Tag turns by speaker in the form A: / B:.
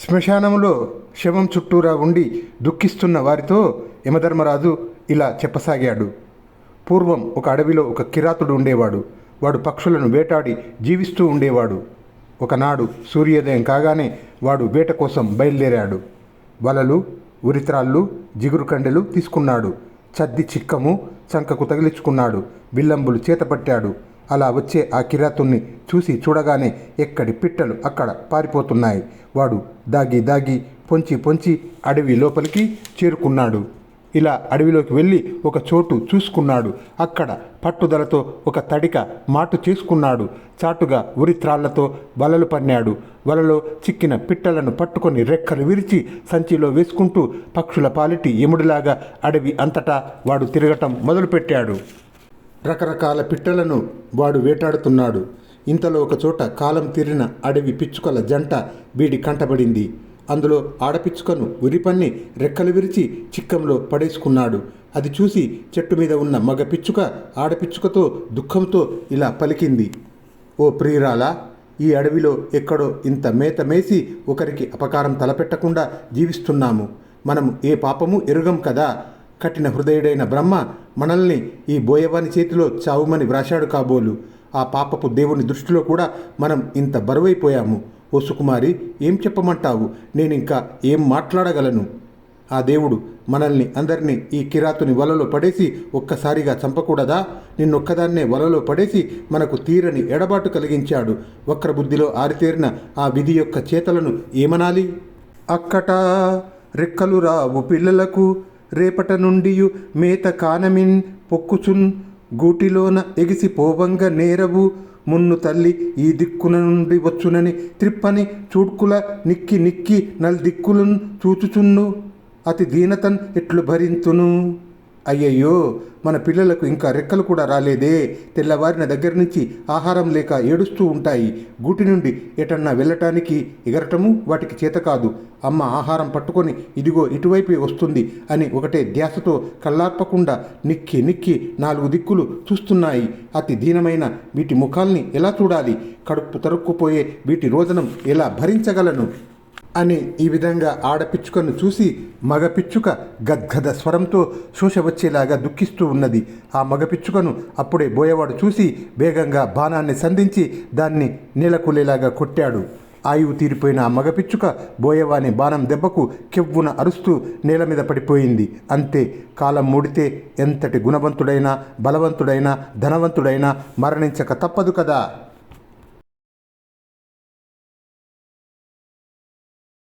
A: శ్మశానంలో శవం చుట్టూరా ఉండి దుఃఖిస్తున్న వారితో యమధర్మరాజు ఇలా చెప్పసాగాడు. పూర్వం ఒక అడవిలో ఒక కిరాతుడు ఉండేవాడు. వాడు పక్షులను వేటాడి జీవిస్తూ ఉండేవాడు. ఒకనాడు సూర్యోదయం కాగానే వాడు వేట కోసం బయలుదేరాడు. వలలు, ఉరిత్రాళ్ళు, జిగురు కండెలు తీసుకున్నాడు. చద్ది చిక్కము చంకకు తగిలించుకున్నాడు. బిల్లంబులు చేతపట్టాడు. అలా వచ్చే ఆ కిరాతుణ్ణి చూడగానే ఎక్కడి పిట్టలు అక్కడ పారిపోతున్నాయి. వాడు దాగి దాగి పొంచి అడవి లోపలికి చేరుకున్నాడు. ఇలా అడవిలోకి వెళ్ళి ఒక చోటు చూసుకున్నాడు. అక్కడ పట్టుదలతో ఒక తడిక మాటు చేసుకున్నాడు. చాటుగా ఉరిత్రాళ్లతో వలలు పన్నాడు. వలలో చిక్కిన పిట్టలను పట్టుకొని రెక్కలు విరిచి సంచిలో వేసుకుంటూ పక్షుల పాలిటి ఎముడిలాగా అడవి అంతటా వాడు తిరగటం మొదలుపెట్టాడు. రకరకాల పిట్టలను వాడు వేటాడుతున్నాడు. ఇంతలో ఒకచోట కాలం తీరిన అడవి పిచ్చుకల జంట వీడి కంటబడింది. అందులో ఆడపిచ్చుకను ఉరిపన్ని రెక్కలు విరిచి చిక్కంలో పడేసుకున్నాడు. అది చూసి చెట్టు మీద ఉన్న మగ పిచ్చుక ఆడపిచ్చుకతో దుఃఖంతో ఇలా పలికింది. ఓ ప్రియురాలా, ఈ అడవిలో ఎక్కడో ఇంత మేత మేసి ఒకరికి అపకారం తలపెట్టకుండా జీవిస్తున్నాము. మనం ఏ పాపము ఎరుగం కదా. కఠిన హృదయుడైన బ్రహ్మ మనల్ని ఈ బోయవాని చేతిలో చావుమని వ్రాశాడు కాబోలు. ఆ పాపపు దేవుని దృష్టిలో కూడా మనం ఇంత బరువైపోయాము. ఓ సుకుమారి, ఏం చెప్పమంటావు? నేనింకా ఏం మాట్లాడగలను? ఆ దేవుడు మనల్ని అందరినీ ఈ కిరాతుని వలలో పడేసి ఒక్కసారిగా చంపకూడదా? నిన్నొక్కదాన్నే వలలో పడేసి మనకు తీరని ఎడబాటు కలిగించాడు. వక్రబుద్ధిలో ఆరితేరిన ఆ విధి యొక్క చేతలను ఏమనాలి? అక్కట రెక్కలు రావు పిల్లలకు రేపట నుండియు మేత కానమిన్ పొక్కుచున్ గూటిలోన ఎగిసి పోవంగ నేరవు మున్ను తల్లి ఈ దిక్కున నుండి వచ్చునని త్రిప్పని చూడ్కుల నిక్కి నల్దిక్కులను చూచుచున్ను అతి దీనతన్ ఎట్లు భరింతును. అయ్యయ్యో, మన పిల్లలకు ఇంకా రెక్కలు కూడా రాలేదే. తెల్లవారిన దగ్గర నుంచి ఆహారం లేక ఏడుస్తూ ఉంటాయి. గూటి నుండి ఎటన్నా వెళ్ళటానికి ఎగరటము వాటికి చేత కాదు. అమ్మ ఆహారం పట్టుకొని ఇదిగో ఇటువైపే వస్తుంది అని ఒకటే ధ్యాసతో కళ్ళార్పకుండా నిక్కి 4 దిక్కులు చూస్తున్నాయి. అతి దీనమైన వీటి ముఖాల్ని ఎలా చూడాలి? కడుపు తరుక్కుపోయే వీటి రోదనం ఎలా భరించగలను అని ఈ విధంగా ఆడపిచ్చుకను చూసి మగపిచ్చుక గద్గద స్వరంతో శోష వచ్చేలాగా దుఃఖిస్తూ ఉన్నది. ఆ మగపిచ్చుకను అప్పుడే బోయవాడు చూసి వేగంగా బాణాన్ని సంధించి దాన్ని నేలకూలేలాగా కొట్టాడు. ఆయువు తీరిపోయిన ఆ మగపిచ్చుక బోయవాని బాణం దెబ్బకు కెవ్వున అరుస్తూ నేల మీద పడిపోయింది. అంతే, కాలం మూడితే ఎంతటి గుణవంతుడైనా బలవంతుడైనా ధనవంతుడైనా మరణించక తప్పదు కదా.